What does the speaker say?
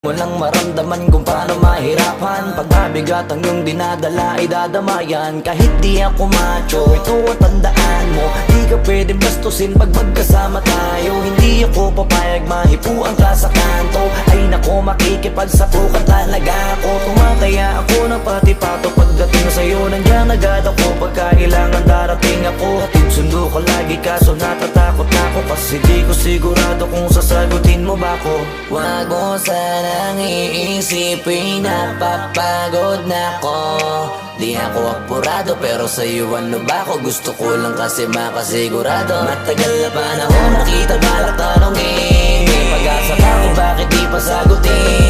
Mo lang maramdaman kung paano mahirapan. Pag mabigat ang iyong dinadala ay dadamayan. Kahit di ako macho, ito ang tandaan mo. Di ka pwedeng bastusin pag magkasama tayo. Hindi ako papayag mahipuan ka sa kanto. Ay nako, makikipagsapukan talaga ako. Tumataya ako ng pati-pato pagdating sa'yo. Nandiyan agad ako pagka kailangan darating ako. Hatid sundo ka lagi kaso natatakot ako. Kasi di ko sigurado kung sasagutin mo ba ako. Wag mo sanang iisipin na papagod na ko. Di ako apurado pero sa'yo ano ba ako? Gusto ko lang kasi makasigurado. Matagal na panahon nakita balak tanongin. May pag-asa pa kung bakit di pa sagutin.